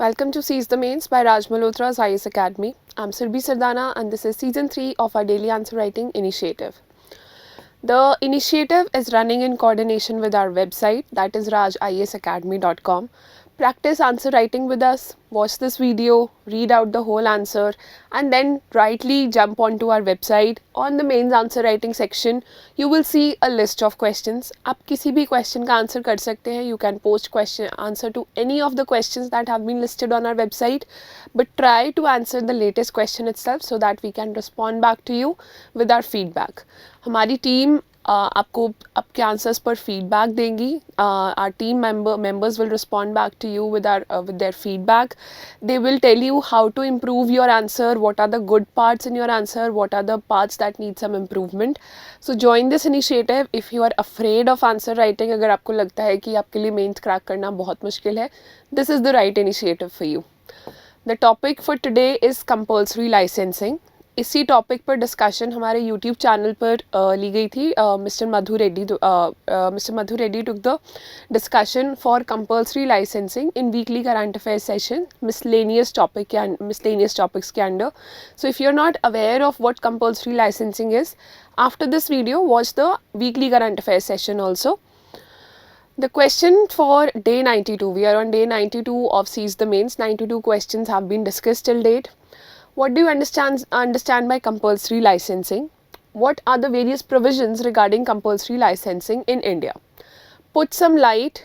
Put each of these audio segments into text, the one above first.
Welcome to Seize the Mains by Raj Malhotra's IAS Academy. I'm Surbhi Sardana and this is Season 3 of our Daily Answer Writing Initiative. The initiative is running in coordination with our website, that is rajiasacademy.com. Practice answer writing with us, watch this video, read out the whole answer and then rightly jump onto our website. On the mains answer writing section, you will see a list of questions. आप किसी भी question का answer कर सकते हैं. You can post answer to any of the questions that have been listed on our website. But try to answer the latest question itself so that we can respond back to you with our feedback. हमारी team आपको आपके answers पर feedback देंगी. Our team members will respond back to you with their feedback. They will tell you how to improve your answer, what are the good parts in your answer, what are the parts that need some improvement. So join this initiative if you are afraid of answer writing. अगर आपको लगता है कि आपके लिए mains crack करना बहुत मुश्किल है, this is the right initiative for you. The topic for today is compulsory licensing. इसी टॉपिक पर डिस्कशन हमारे यूट्यूब चैनल पर ली गई थी. Mister Madhu Reddy took the discussion for compulsory licensing in weekly current affairs session miscellaneous topics के under. So if you are not aware of what compulsory licensing is, after this video watch the weekly current affairs session also. The question for day 92, we are on day 92 of Seize the Mains. 92 questions have been discussed till date. What do you understand by compulsory licensing? What are the various provisions regarding compulsory licensing in India? Put some light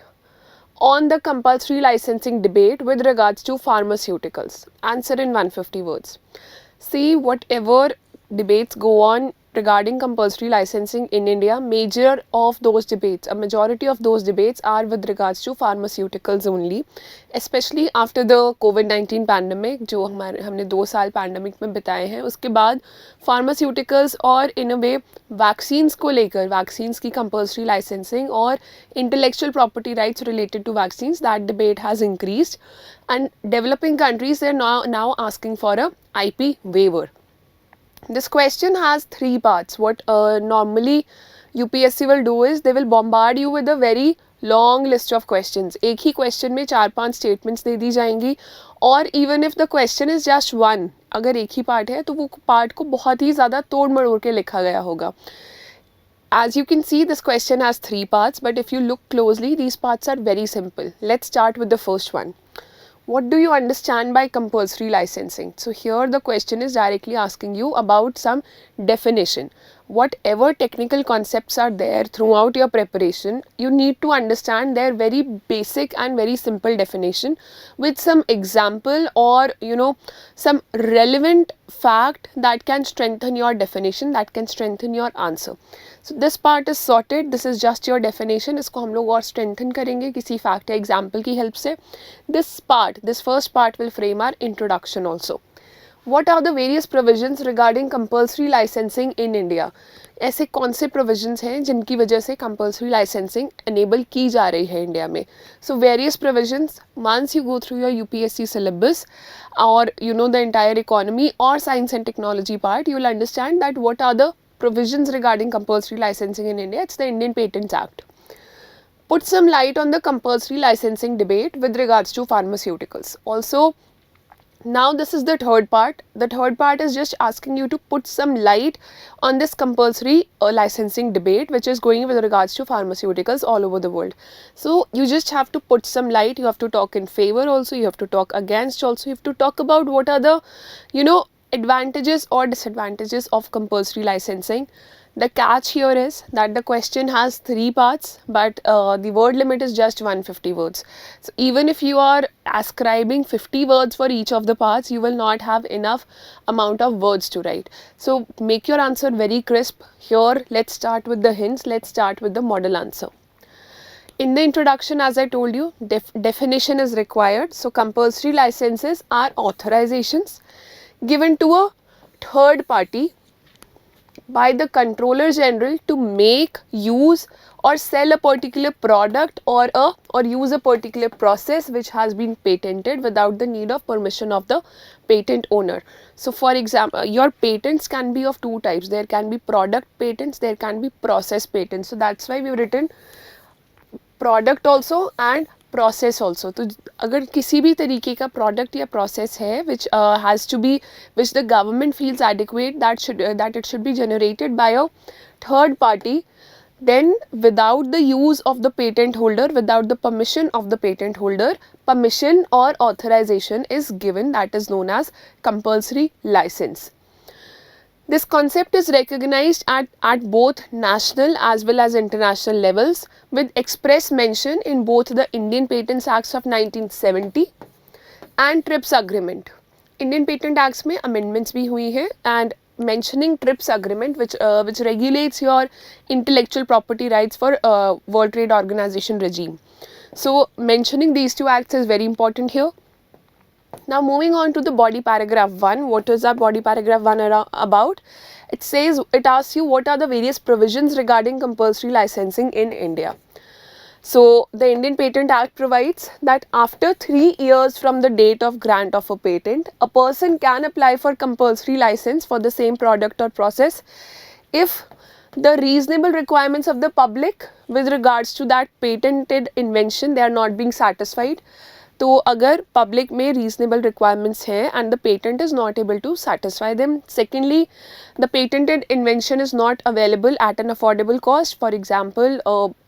on the compulsory licensing debate with regards to pharmaceuticals. Answer in 150 words. See, whatever debates go on regarding compulsory licensing in India, a majority of those debates are with regards to pharmaceuticals only, especially after the COVID-19 pandemic जो हमने 2 साल pandemic में बिताए हैं. उसके बाद pharmaceuticals और in a way vaccines को लेकर, vaccines की compulsory licensing और intellectual property rights related to vaccines, that debate has increased, and developing countries, they are now asking for a IP waiver. This question has 3 parts. What normally UPSC will do is they will bombard you with a very long list of questions. एक ही question में 4-5 statements दे दी जाएंगी, और even if the question is just one, अगर एक ही part है तो वो part को बहुत ही ज़्यादा तोड़ मरोड़ के लिखा गया होगा. As you can see, this question has 3 parts, but if you look closely, these parts are very simple. Let's start with the first one. What do you understand by compulsory licensing? So here the question is directly asking you about some definition. Whatever technical concepts are there throughout your preparation, you need to understand their very basic and very simple definition with some example or some relevant fact that can strengthen your definition, that can strengthen your answer. So this part is sorted. This is just your definition. इसको हम लोग और strengthen करेंगे किसी fact या example की help से. This first part will frame our introduction also. What are the various provisions regarding compulsory licensing in India? ऐसे कौन से provisions हैं जिनकी वजह से compulsory licensing enable की जा रही है इंडिया में? So various provisions, once you go through your UPSC syllabus or the entire economy or science and technology part, you will understand that what are the provisions regarding compulsory licensing in India. It's the Indian Patents Act. Put some light on the compulsory licensing debate with regards to pharmaceuticals. Also, now this is the third part. The third part is just asking you to put some light on this compulsory licensing debate which is going with regards to pharmaceuticals all over the world. So you just have to put some light. You have to talk in favor also, you have to talk against also, you have to talk about what are the advantages or disadvantages of compulsory licensing. The catch here is that the question has 3 parts, but the word limit is just 150 words. So even if you are ascribing 50 words for each of the parts, you will not have enough amount of words to write. So make your answer very crisp. Here, let's start with the hints. Let's start with the model answer. In the introduction, as I told you, definition is required. So compulsory licenses are authorizations given to a third party by the Controller General to make, use or sell a particular product or use a particular process which has been patented without the need of permission of the patent owner. So for example, your patents can be of 2 types. There can be product patents, there can be process patents. So that's why we've written product also and process also. तो अगर किसी भी तरीके का product या process है which has to be, which the government feels adequate, that it should be generated by a third party, then without the use of the patent holder, without the permission of the patent holder, permission or authorization is given, that is known as compulsory license. This concept is recognized at both national as well as international levels with express mention in both the Indian Patents Acts of 1970 and TRIPS Agreement. Indian Patent Acts में amendments भी हुई हैं and mentioning TRIPS Agreement which regulates your intellectual property rights for World Trade Organization regime. So mentioning these two acts is very important here. Now moving on to the body paragraph 1. What is our body paragraph 1 about? It says, it asks you what are the various provisions regarding compulsory licensing in India. So the Indian Patent Act provides that after 3 years from the date of grant of a patent, a person can apply for compulsory license for the same product or process if the reasonable requirements of the public with regards to that patented invention, they are not being satisfied. तो अगर public में reasonable requirements हैं and the patent is not able to satisfy them. Secondly, the patented invention is not available at an affordable cost. For example,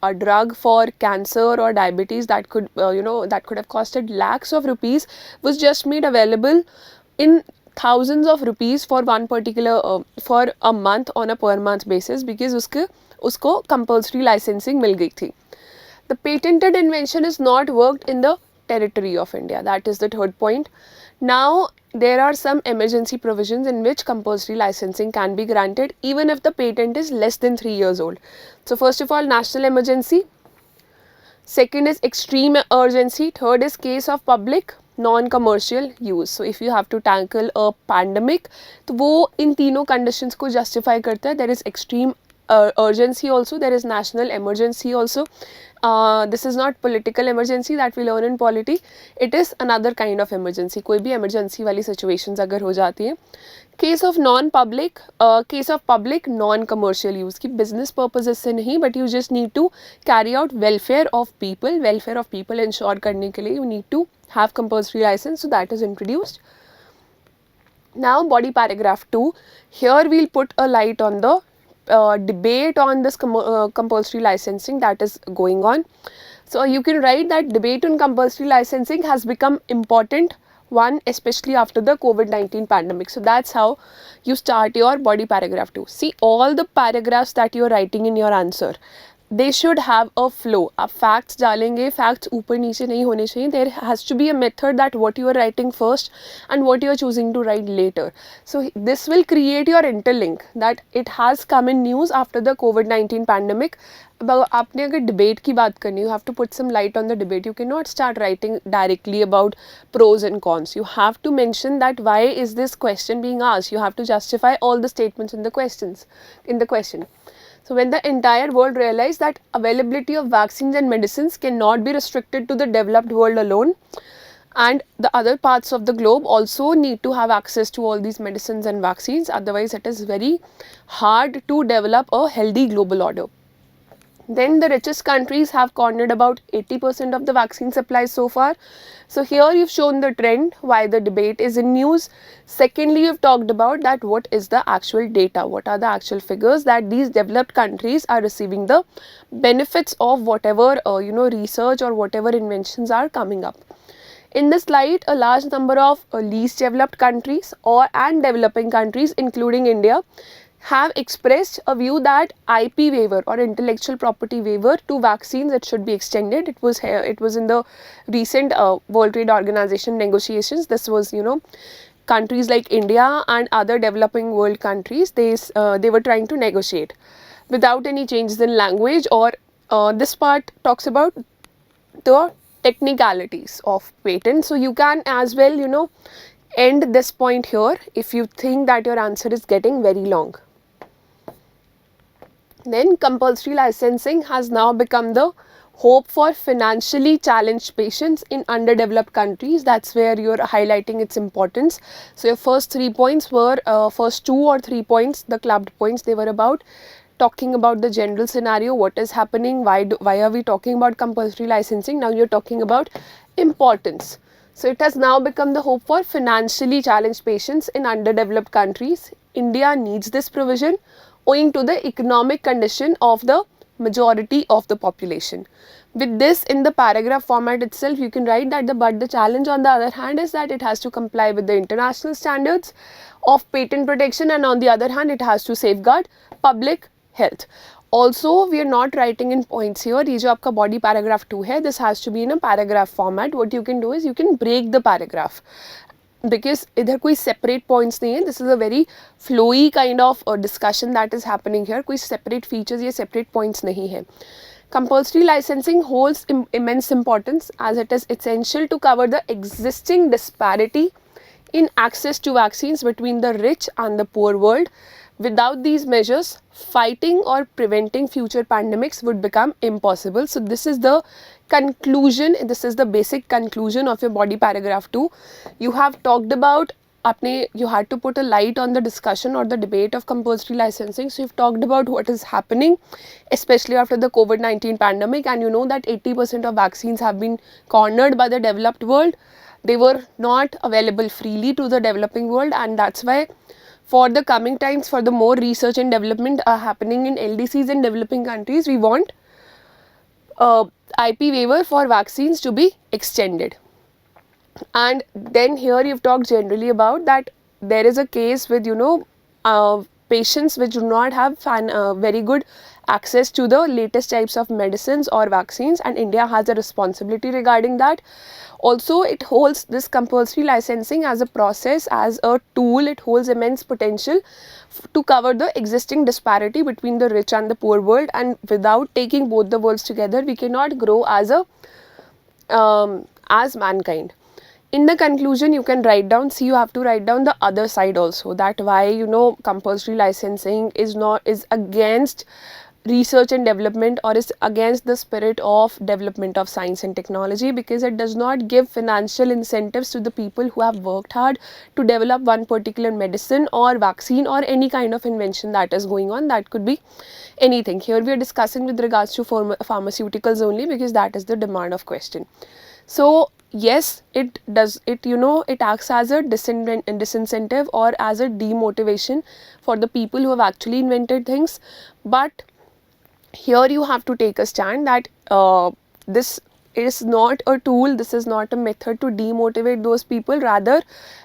a drug for cancer or diabetes that could that could have costed lakhs of rupees was just made available in thousands of rupees for one particular for a month on a per month basis because उसको compulsory licensing मिल गई थी. The patented invention is not worked in the territory of India. That is the third point. Now, there are some emergency provisions in which compulsory licensing can be granted even if the patent is less than 3 years old. So, first of all, national emergency. Second is extreme urgency. Third is case of public non-commercial use. So, if you have to tackle a pandemic, तो वो इन तीनों conditions को justify करता है. There is extreme urgency also, there is national emergency also. This is not political emergency that we learn in polity, it is another kind of emergency. कोई भी emergency वाली situations अगर हो जाती है. Case of non-public, case of public non-commercial use की business purposes से नहीं, but you just need to carry out welfare of people ensure करने के लिए you need to have compulsory license, so that is introduced. Now body paragraph 2, here we'll put a light on the debate on this compulsory licensing that is going on. So you can write that debate on compulsory licensing has become important one, especially after the COVID-19 pandemic. So that's how you start your body paragraph 2. See, all the paragraphs that you are writing in your answer, they should have a flow. आप facts डालेंगे, facts ऊपर नीचे नहीं होने चाहिए. There has to be a method that what you are writing first and what you are choosing to write later. So this will create your interlink that it has come in news after the COVID-19 pandemic. आपने अगर debate की बात करनी, you have to put some light on the debate. You cannot start writing directly about pros and cons. You have to mention that why is this question being asked. You have to justify all the statements in the question. So when the entire world realized that availability of vaccines and medicines cannot be restricted to the developed world alone, and the other parts of the globe also need to have access to all these medicines and vaccines, otherwise it is very hard to develop a healthy global order. Then the richest countries have cornered about 80% of the vaccine supply so far. So here you've shown the trend, why the debate is in news. Secondly, you've talked about that what is the actual data, what are the actual figures that these developed countries are receiving the benefits of whatever research or whatever inventions are coming up. In this slide, a large number of least developed countries and developing countries, including India, have expressed a view that IP waiver or intellectual property waiver to vaccines, it should be extended. It was in the recent World Trade Organization negotiations. This was, countries like India and other developing world countries, they were trying to negotiate without any changes in language, or this part talks about the technicalities of patent. So you can as well, end this point here if you think that your answer is getting very long. Then compulsory licensing has now become the hope for financially challenged patients in underdeveloped countries. That's where you're highlighting its importance. So your first 3 points were, first 2 or 3 points, the clubbed points, they were about talking about the general scenario, what is happening, why are we talking about compulsory licensing. Now you're talking about importance. So it has now become the hope for financially challenged patients in underdeveloped countries. India needs this provision owing to the economic condition of the majority of the population. With this in the paragraph format itself, you can write that but the challenge on the other hand is that it has to comply with the international standards of patent protection, and on the other hand it has to safeguard public health. Also, we are not writing in points here. ये जो आपका body paragraph 2 है, this has to be in a paragraph format. What you can do is you can break the paragraph, because इधर कोई separate points नहीं है. This is a very flowy kind of discussion that is happening here. कोई separate features या separate points नहीं है. Compulsory licensing holds immense importance as it is essential to cover the existing disparity in access to vaccines between the rich and the poor world. Without these measures, fighting or preventing future pandemics would become impossible. So this is the conclusion, this is the basic conclusion of your body paragraph 2. You have talked about, you had to put a light on the discussion or the debate of compulsory licensing. So you've talked about what is happening, especially after the COVID-19 pandemic, and you know that 80% of vaccines have been cornered by the developed world. They were not available freely to the developing world, and that's why for the coming times, for the more research and development happening in LDCs in developing countries, we want IP waiver for vaccines to be extended. And then here you've talked generally about that there is a case with, patients which do not have very good access to the latest types of medicines or vaccines, and India has a responsibility regarding that. Also, it holds this compulsory licensing as a process, as a tool. It holds immense potential to cover the existing disparity between the rich and the poor world, and without taking both the worlds together, we cannot grow as mankind. In the conclusion, you can write down, you have to write down the other side also, that why compulsory licensing is against research and development, or is against the spirit of development of science and technology, because it does not give financial incentives to the people who have worked hard to develop one particular medicine or vaccine or any kind of invention that is going on. That could be anything. Here we are discussing with regards to pharmaceuticals only, because that is the demand of question. So yes, it acts as a disincentive or as a demotivation for the people who have actually invented things. But here you have to take a stand that this is not a tool, this is not a method to demotivate those people. Rather,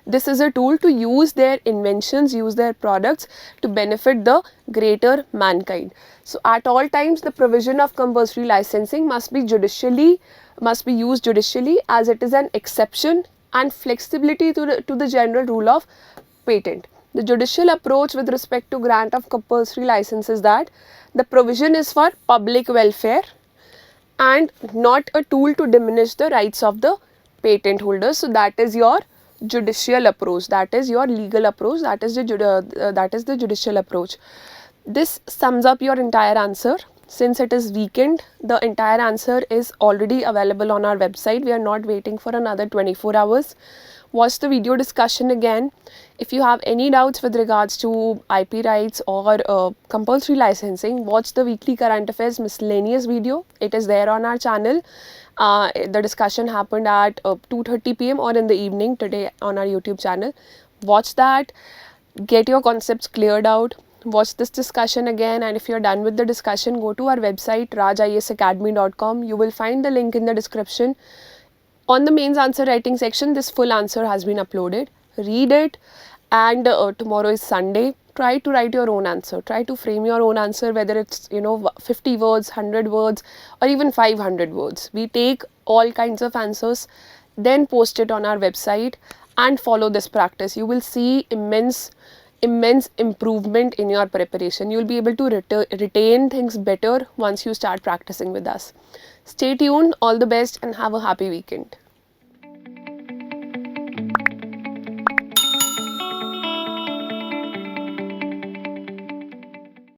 this is a tool to use their inventions, use their products to benefit the greater mankind. So at all times, the provision of compulsory licensing must be used judicially, as it is an exception and flexibility to the general rule of patent. The judicial approach with respect to grant of compulsory license is that the provision is for public welfare and not a tool to diminish the rights of the patent holders. So that is your judicial approach, that is your legal approach, that is the judicial approach. This sums up your entire answer. Since it is weekend, the entire answer is already available on our website. We are not waiting for another 24 hours. Watch the video discussion again. If you have any doubts with regards to IP rights or compulsory licensing, watch the weekly current affairs miscellaneous video. It is there on our channel. The discussion happened at 2:30 p.m. or in the evening today on our YouTube channel. Watch that. Get your concepts cleared out. Watch this discussion again, and if you're done with the discussion, go to our website rajisacademy.com. You will find the link in the description. On the mains answer writing section, this full answer has been uploaded. Read it, and tomorrow is Sunday. Try to write your own answer. Try to frame your own answer, whether it's 50 words, 100 words, or even 500 words. We take all kinds of answers, then post it on our website, and follow this practice. You will see immense improvement in your preparation. You will be able to retain things better once you start practicing with us. Stay tuned, all the best, and have a happy weekend.